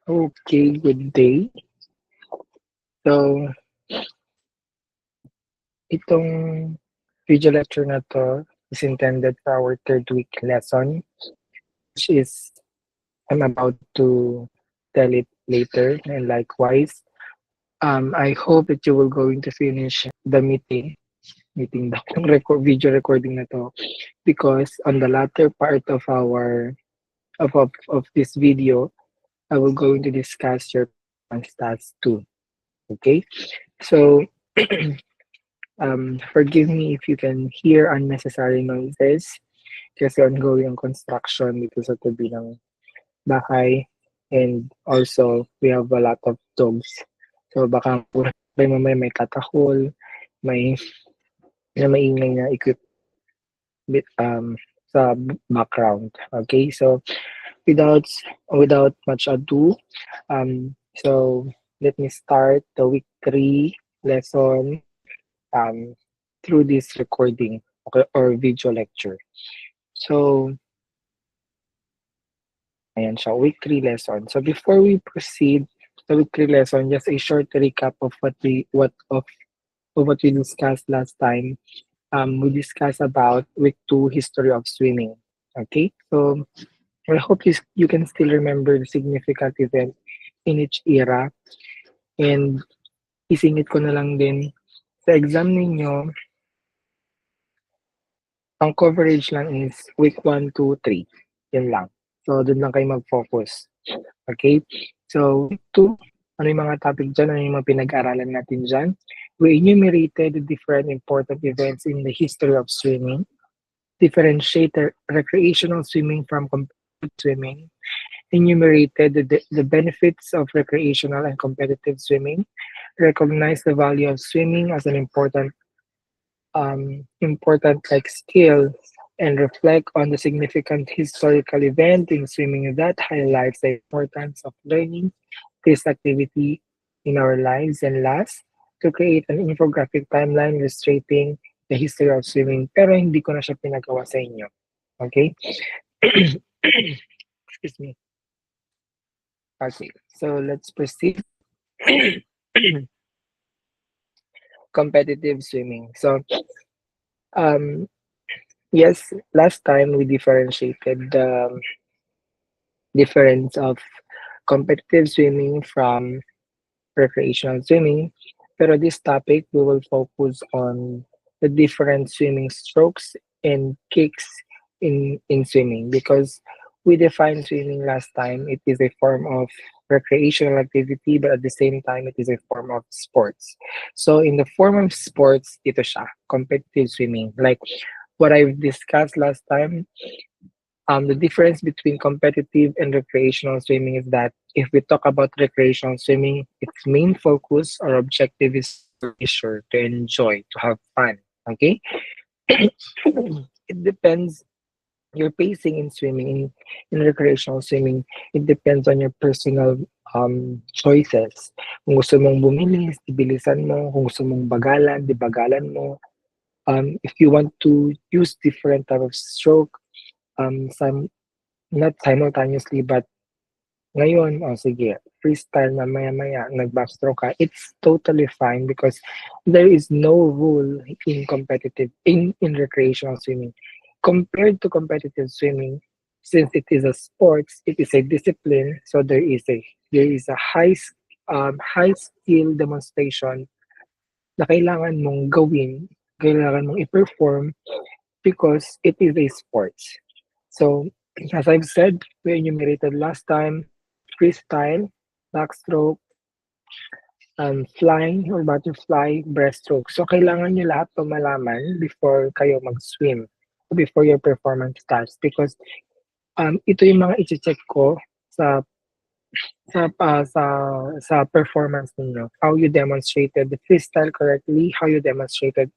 Okay, good day. So, itong video lecture na to is intended for our third week lesson, which is I'm about to tell it later. And likewise, I hope that you will going to finish the meeting the video recording na to, because on the latter part of of this video, I will going to discuss your stats too. Okay, so forgive me if you can hear unnecessary noises kasi ongoing ang construction dito sa tabi ng bahay. And also, we have a lot of dogs. So baka may mamaya may katahol, may maingay na sa background. Okay, so without much ado, so let me start the week 3 lesson um, through this recording, okay, or video lecture. So, ayan siya, week 3 lesson. So before we proceed to week 3 lesson, just a short recap of what we discussed last time. We discussed about week 2 history of swimming. Okay, so I hope you can still remember the significant event in each era, and isingit ko na lang din sa exam ninyo. Ang coverage lang is week 1, 2, 3. Yun lang. So, dun lang kayo mag-focus. Okay? So, week 2, ano yung mga topic dyan? Ano yung mga pinag-aralan natin dyan? We enumerated the different important events in the history of swimming, differentiated recreational swimming from competitive swimming, enumerated the benefits of recreational and competitive swimming, recognized the value of swimming as an important like skill, and reflect on the significant historical event in swimming that highlights the importance of learning this activity in our lives. And last, to create an infographic timeline illustrating the history of swimming, pero hindi ko na siya pinagawa sa inyo. Okay? Excuse me. Okay, so let's proceed. Competitive swimming. So, um, yes, last time we differentiated the difference of competitive swimming from recreational swimming. Pero this topic, we will focus on the different swimming strokes and kicks in swimming, because we defined swimming last time. It is a form of recreational activity, but at the same time, it is a form of sports. So in the form of sports, ito siya, competitive swimming. Like what I've discussed last time, the difference between competitive and recreational swimming is that if we talk about recreational swimming, its main focus or objective is to leisure, to enjoy, to have fun. Okay? It depends your pacing in swimming, in recreational swimming. It depends on your personal choices. Kung gusto mong bumilis, ibilisan mo. Kung gusto mong bagalan, di bagalan mo. If you want to use different type of stroke, some not simultaneously, but ngayon, oh sige, freestyle na maya-maya, nag-backstroke ka, it's totally fine, because there is no rule in recreational swimming. Compared to competitive swimming, since it is a sports, it is a discipline, so there is a high skill demonstration na kailangan mong i-perform, because it is a sports. So, as I've said, we enumerated last time freestyle, backstroke, flying or butterfly, breaststroke. So, kailangan nyo lahat to malaman before kayo mag-swim, before your performance starts, because ito yung mga i-check ko sa sa performance ninyo. How you demonstrated the freestyle correctly, how you demonstrated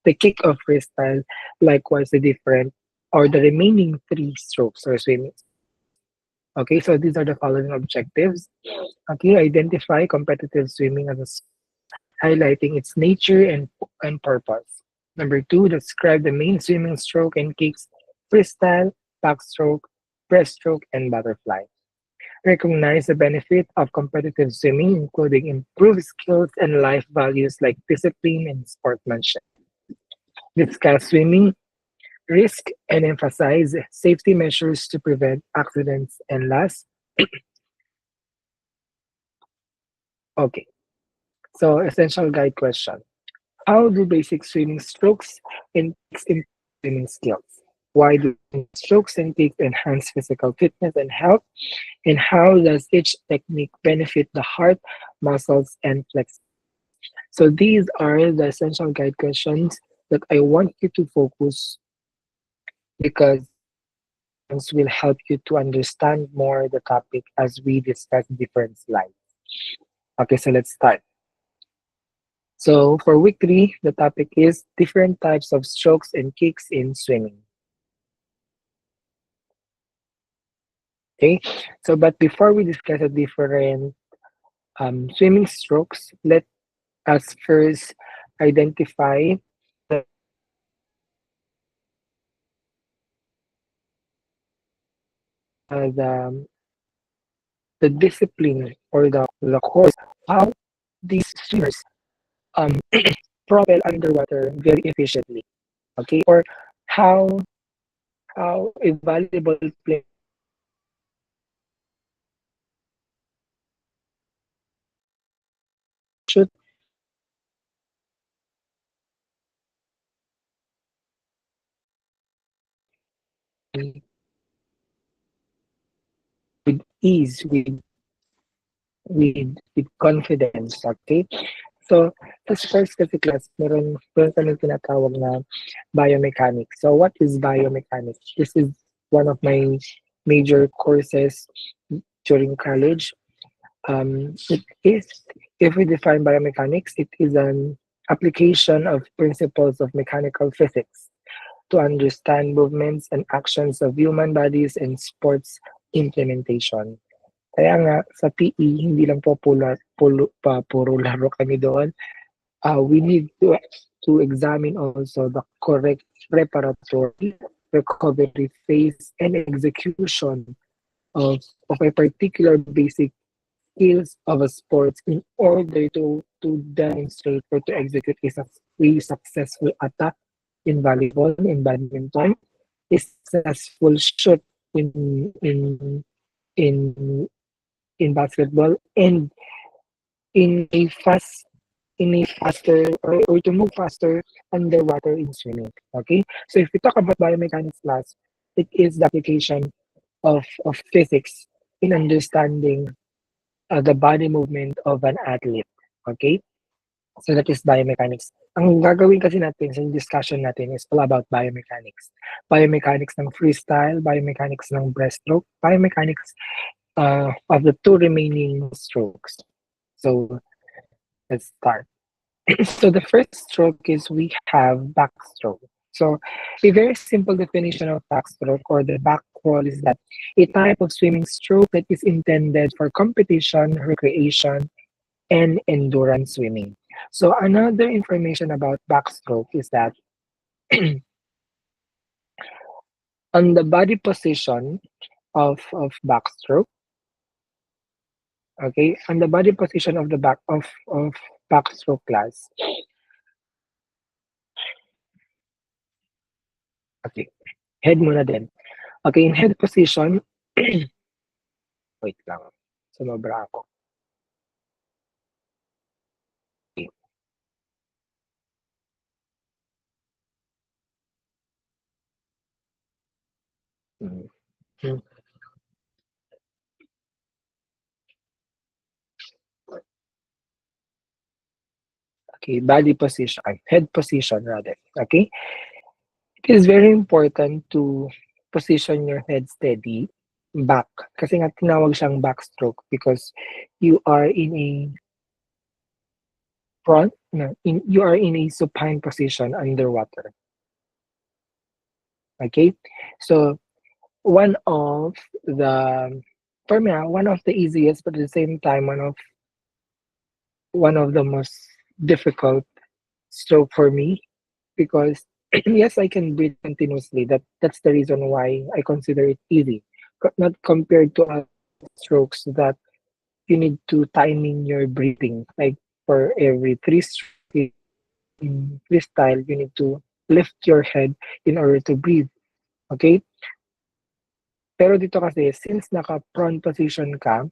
the kick of freestyle, likewise the different or the remaining three strokes or swimming. Okay, so these are the following objectives. Okay, identify competitive swimming as highlighting its nature and purpose. Number two, describe the main swimming stroke and kicks, freestyle, backstroke, breaststroke, and butterfly. Recognize the benefit of competitive swimming, including improved skills and life values like discipline and sportsmanship. Discuss swimming risk and emphasize safety measures to prevent accidents. And last, okay, so essential guide question. How do basic swimming strokes and techniques improve swimming skills? Why do strokes and techniques enhance physical fitness and health? And how does each technique benefit the heart, muscles, and flex? So these are the essential guide questions that I want you to focus because will help you to understand more the topic as we discuss different slides. Okay, so let's start. So for week 3, the topic is different types of strokes and kicks in swimming. Okay, so but before we discuss the different swimming strokes, let us first identify the, the the discipline or the course, how these swimmers um, propel underwater very efficiently. Okay, or how a valuable player should be with ease, with confidence. Okay, so this first kasi class, meron kami tinatawag na biomechanics. So what is biomechanics? This is one of my major courses during college. It is, if we define biomechanics, it is an application of principles of mechanical physics to understand movements and actions of human bodies and sports implementation. Kaya nga, sa PE, hindi lang po puro laro kami doon. We need to examine also the correct preparatory, recovery phase, and execution of a particular basic skills of a sport in order to demonstrate or to execute a successful attack in volleyball, in badminton, a successful shoot in in in basketball, and in a fast in a faster or to move faster underwater in swimming. Okay, so if we talk about biomechanics class, it is the application of physics in understanding the body movement of an athlete. Okay? So that is biomechanics. Ang gagawin kasi natin sa discussion natin is all about biomechanics. Biomechanics ng freestyle, biomechanics ng breaststroke, biomechanics of the two remaining strokes. So let's start. So the first stroke is we have backstroke. So a very simple definition of backstroke or the back crawl is that a type of swimming stroke that is intended for competition, recreation, and endurance swimming. So another information about backstroke is that on the body position of backstroke, okay, on the body position of the back of backstroke class. Okay, head muna din. Okay, in head position, wait lang. Sumobra ako. Okay. Mm. Mm. Okay, body position, head position rather. Okay, it is very important to position your head steady back. Kasi nga tinawag siyang backstroke because you are in a front, no, you are in a supine position underwater. Okay, so one of the for me, one of the easiest, but at the same time, one of the most difficult stroke for me because yes, I can breathe continuously. That's the reason why I consider it easy, not compared to strokes that you need to timing your breathing. Like for every three strokes in freestyle, you need to lift your head in order to breathe. Okay? Pero dito kasi, since naka-prone position ka,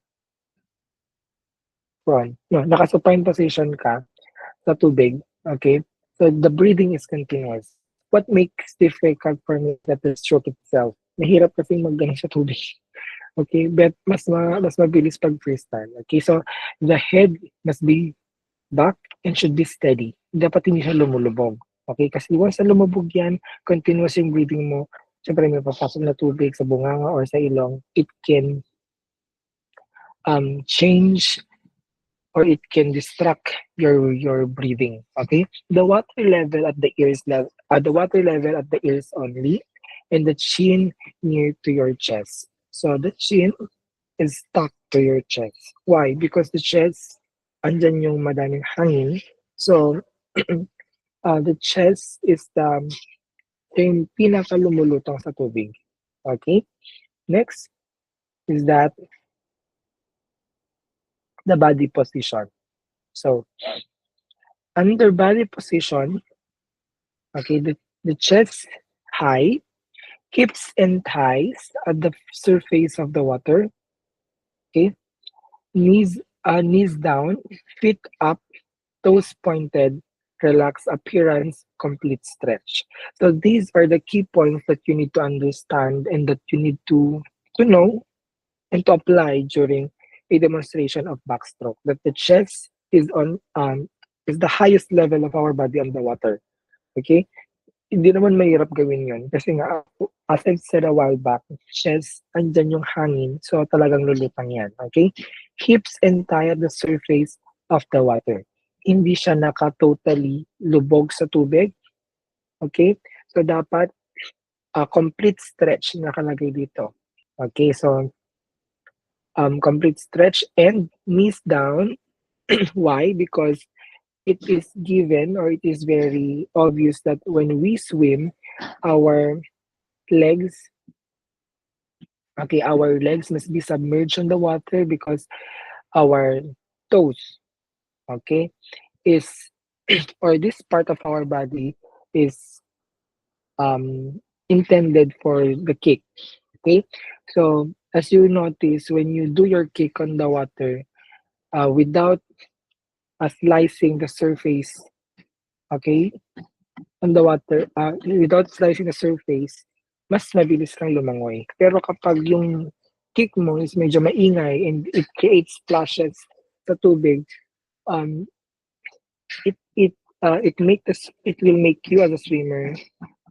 no, naka-supine position ka sa tubig, okay? So the breathing is continuous. What makes difficult for me is that the stroke itself. Mahirap kasi magganong sa tubig. Okay? But mas mabilis pag freestyle. Okay? So the head must be back and should be steady. Dapat hindi siya lumulubog. Okay? Kasi once na lumubog yan, continuous yung breathing mo, syempre may papasok na tubig sa bunganga or sa ilong, it can change or it can distract your breathing. Okay, the water level at the ears the water level at the ears only, and the chin near to your chest. So the chin is stuck to your chest. Why? Because the chest, andyan yung madaming hangin. So the chest is yung pinakalumulutang sa tubig. Okay. Next is that the body position. So under body position, okay, the chest high, hips and thighs at the surface of the water. Okay, knees down, feet up, toes pointed, relaxed appearance, complete stretch. So these are the key points that you need to understand and that you need to know and to apply during a demonstration of backstroke. That the chest is the highest level of our body on the water. Okay? Hindi naman mahirap gawin yun. Kasi nga, as I've said a while back, chest, andyan yung hangin. So, talagang lulutang yan. Okay? Hips and thigh at the surface of the water. Hindi siya naka-totally lubog sa tubig. Okay? So, dapat complete stretch nakalagay dito. Okay? So, complete stretch and knees down. Why? Because it is given or it is very obvious that when we swim, our legs, okay, our legs must be submerged in the water because our toes, okay, is or this part of our body is intended for the kick. Okay, so as you notice, when you do your kick on the water, without slicing the surface, okay, on the water, without slicing the surface, mas mabilis kang lumangoy. Pero kapag yung kick mo is medyo maingay and it creates splashes sa tubig, um, it will make you as a swimmer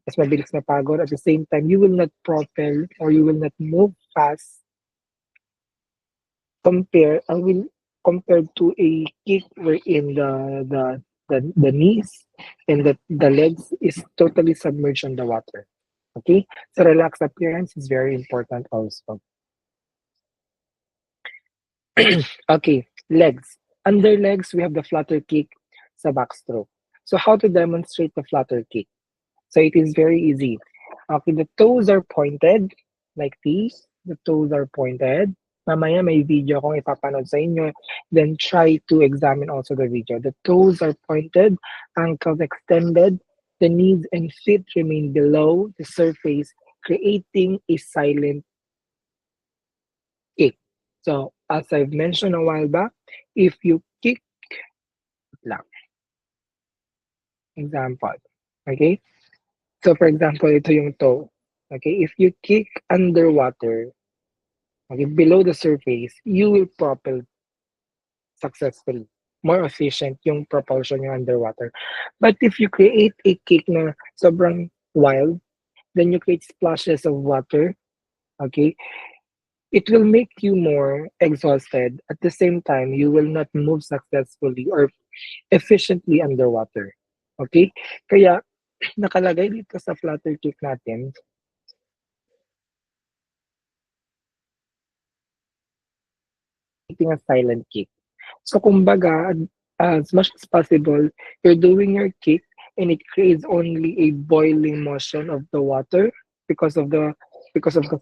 mas mabilis mapagod. At the same time, you will not propel or you will not move fast compared to a kick wherein the knees and the legs is totally submerged on the water. Okay, so relaxed appearance is very important also. Okay, legs. Under legs, we have the flutter kick sa backstroke. So how to demonstrate the flutter kick? So it is very easy. Okay, the toes are pointed like this. The toes are pointed. Mamaya may video akong ipapanood sa inyo. Then try to examine also the video. The toes are pointed, ankles extended, the knees and feet remain below the surface, creating a silent kick. So as I've mentioned a while back, if you kick lang, example, okay? So for example, ito yung toe. Okay, if you kick underwater, okay, below the surface, you will propel successfully. More efficient yung propulsion yung underwater. But if you create a kick na sobrang wild, then you create splashes of water, okay, it will make you more exhausted. At the same time, you will not move successfully or efficiently underwater. Okay? Kaya, nakalagay dito sa flutter kick natin, a silent kick. So kumbaga, as much as possible, you're doing your kick and it creates only a boiling motion of the water because of the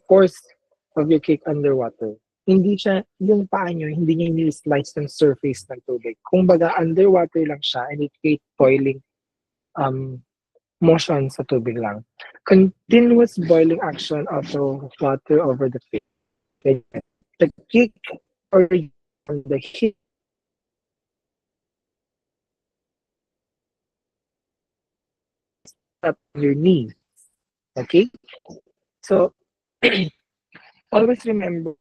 force of your kick underwater. hindi siya, yung paa niyo, hindi niya ini-slice ng surface ng tubig. Kumbaga, underwater lang siya and it create boiling um, motion sa tubig lang. Continuous boiling action of the water over the fish. The kick or the hit at your knee. Okay? So, always remember,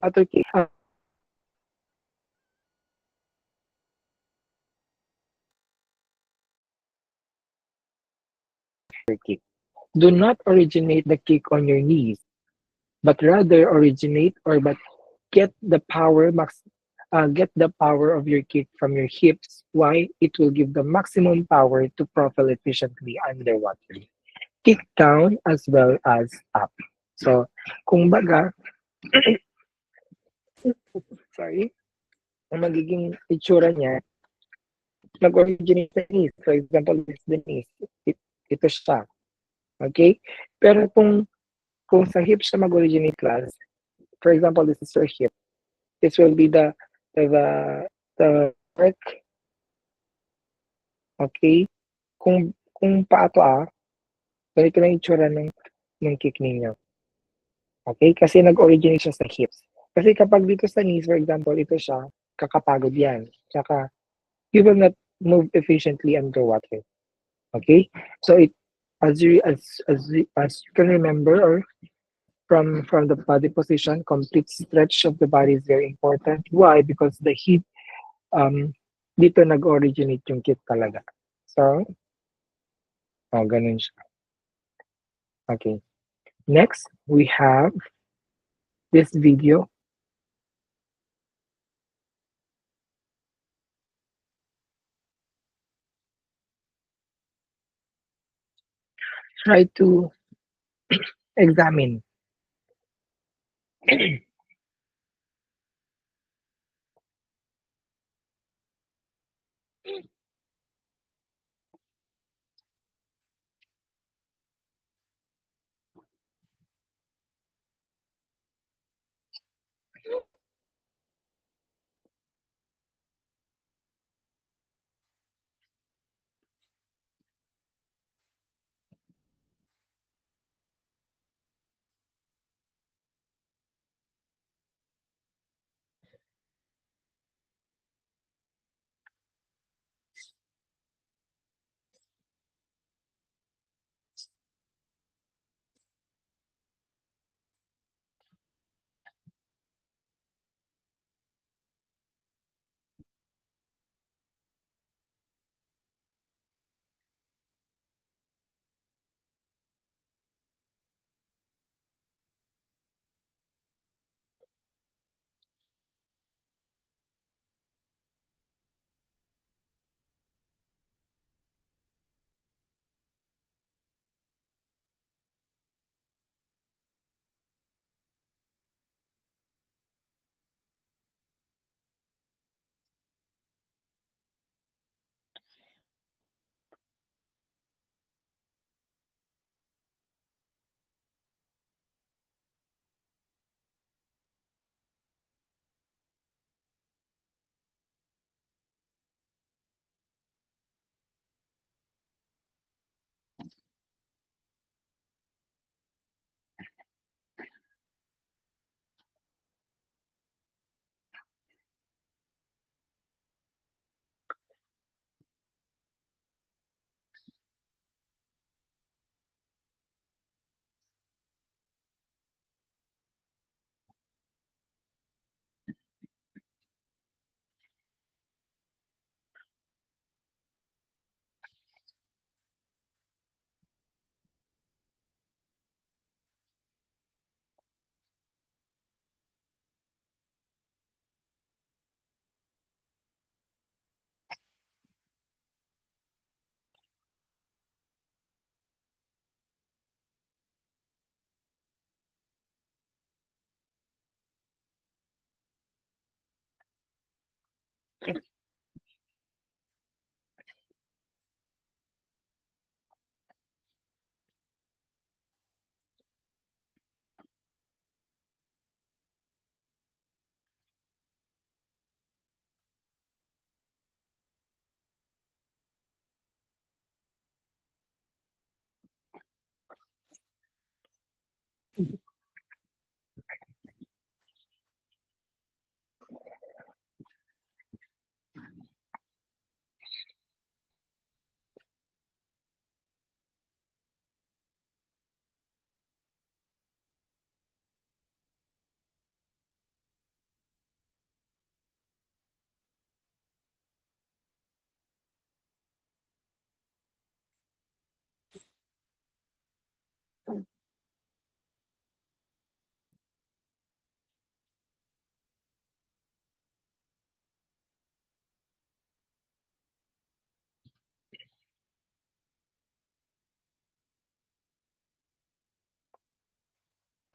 water kick, kick. Do not originate the kick on your knees, but rather originate or but get the power max get the power of your kick from your hips. Why? It will give the maximum power to propel efficiently underwater. Kick down as well as up. So, kung baga, sorry, ang magiging itsura niya, nag-originate sa knees. For example, this is the knees. Ito siya. Okay? Pero kung sa hips siya mag-originate class, for example, this is your hip. This will be the the, the work, okay? Kung paa to ganito na yung itsura ng kick ninyo. Okay? Kasi nag-originate siya sa hips. Kasi kapag dito sa knees, for example, ito siya, kakapagod yan. Tsaka, you will not move efficiently underwater. Okay? So, as you can remember, or from the body position, complete stretch of the body is very important. Why? Because the heat, dito nag-originate yung kick talaga. So, ganun siya. Okay. Next, we have this video. Try to examine.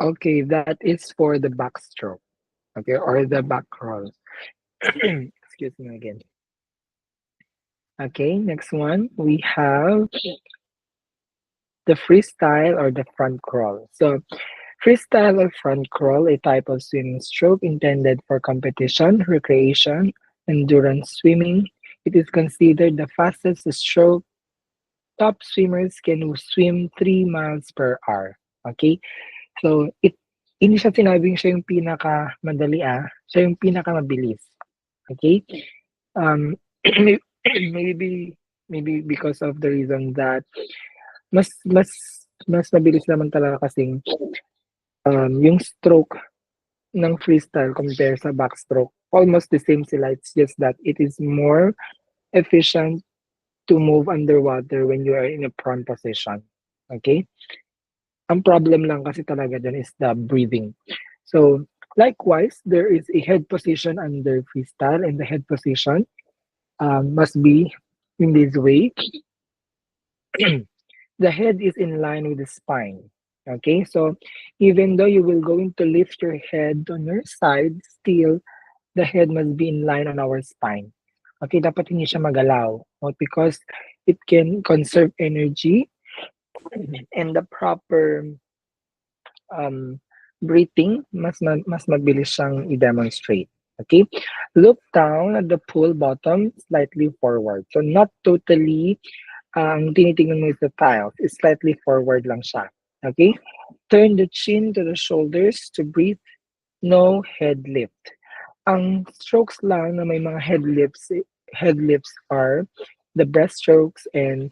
Okay, that is for the backstroke. Okay, or the back roll. Excuse me again. Okay, next one we have the freestyle or the front crawl. So, freestyle or front crawl, a type of swimming stroke intended for competition, recreation, endurance swimming. It is considered the fastest stroke. Top swimmers can swim 3 miles per hour. Okay? So, hindi siya sinabing siya yung pinakamadali, siya yung pinakamabilis. Okay? Um, maybe maybe because of the reason that mas mas mas mabilis naman talaga kasing yung stroke ng freestyle compare sa backstroke. Almost the same sila. It's just that it is more efficient to move underwater when you are in a prone position. Okay? Ang problem lang kasi talaga dyan is the breathing. So, likewise, there is a head position under freestyle, and the head position must be in this way. The head is in line with the spine. Okay, so even though you will going to lift your head on your side, still the head must be in line on our spine. Okay, dapat hindi siya magalaw, because it can conserve energy, and the proper um, breathing, mas mabilis siyang i-demonstrate. Okay? Look down at the pool bottom slightly forward. So not totally ang tinitingnan mo is the tiles. It's slightly forward lang siya. Okay? Turn the chin to the shoulders to breathe. No head lift. Ang strokes lang na may mga head lifts are the breaststrokes and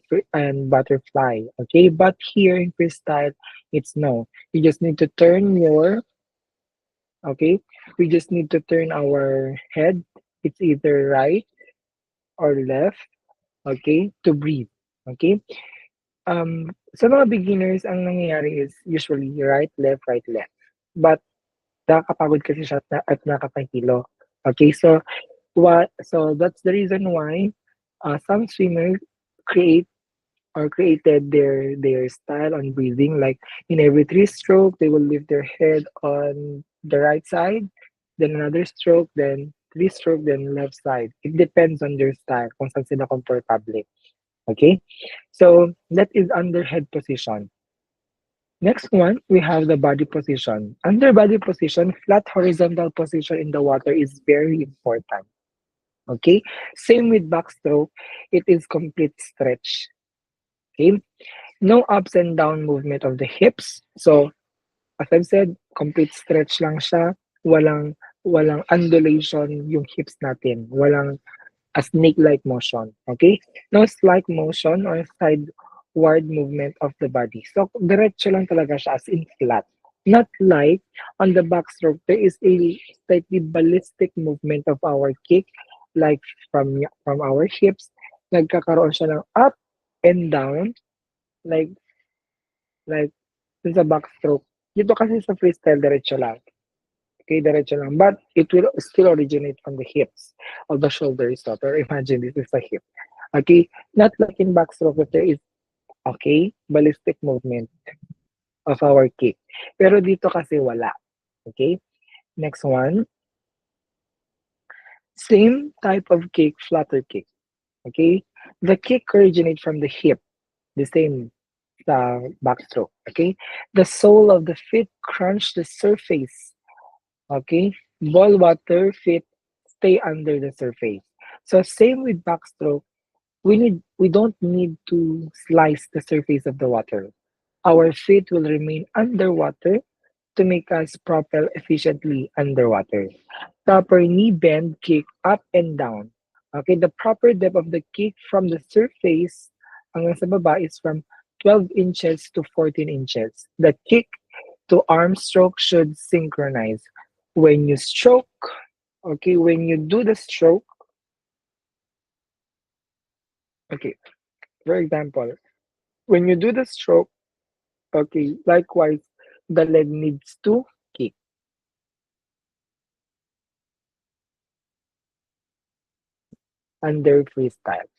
butterfly. Okay? But here in freestyle, it's no. You just need to turn your okay? We just need to turn our head. It's either right or left, okay, to breathe. Okay? Sa mga beginners, ang nangyayari is usually right, left, right, left. But nakakapagod kasi siya at nakakahilo. Okay, so that's the reason why some swimmers create or created their style on breathing. Like in every three stroke, they will lift their head on the right side, then another stroke, then three stroke, then left side. It depends on their style kung saan sila comfortable. Okay, so that is under head position. Next one, we have the body position. Under body position, flat horizontal position in the water is very important. Okay, same with backstroke, it is complete stretch. Okay, no ups and down movement of the hips. So, as I've said, complete stretch lang siya. Walang undulation yung hips natin. Walang a snake-like motion. Okay? No slight motion or sideward movement of the body. So, diretso lang talaga siya as in flat. Not like on the backstroke, there is a slightly ballistic movement of our kick, like from our hips. Nagkakaroon siya ng up and down, like like dun sa backstroke. Dito kasi sa freestyle, diretso lang. Okay, diretso lang. But it will still originate from the hips of the shoulders. So, pero imagine this is a hip. Okay, not like in backstroke that there is, okay, ballistic movement of our kick. Pero dito kasi wala. Okay, next one. Same type of kick, flutter kick. Okay, the kick originates from the hip. The same backstroke. Okay, the sole of the feet crunch the surface. Okay, ball water feet stay under the surface. So same with backstroke, we don't need to slice the surface of the water. Our feet will remain underwater to make us propel efficiently underwater. Proper knee bend kick up and down. Okay, the proper depth of the kick from the surface hanggang sa baba is from 12 inches to 14 inches. The kick to arm stroke should synchronize. When you stroke, okay, when you do the stroke, okay, for example, when you do the stroke, okay, likewise, the leg needs to kick under freestyle.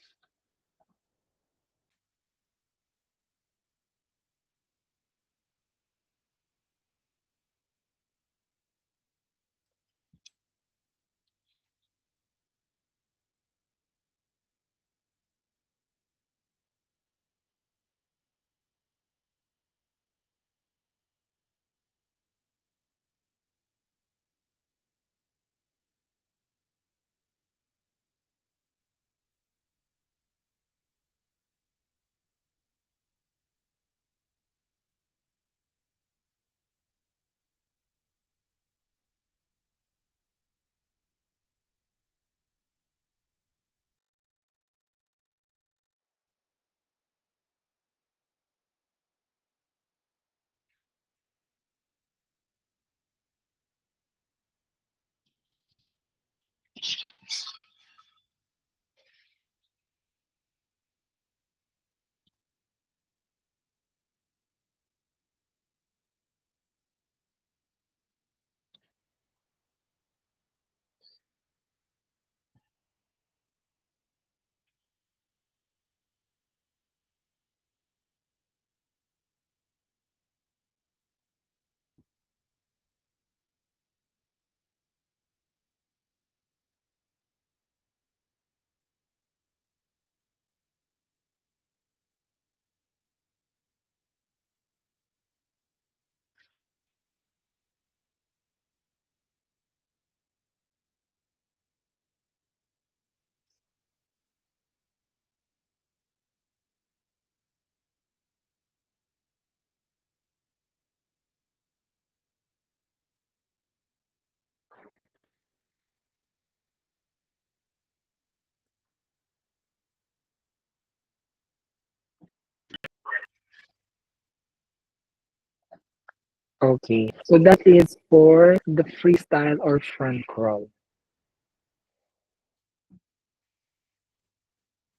Okay, so that is for the freestyle or front crawl.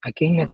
Okay, next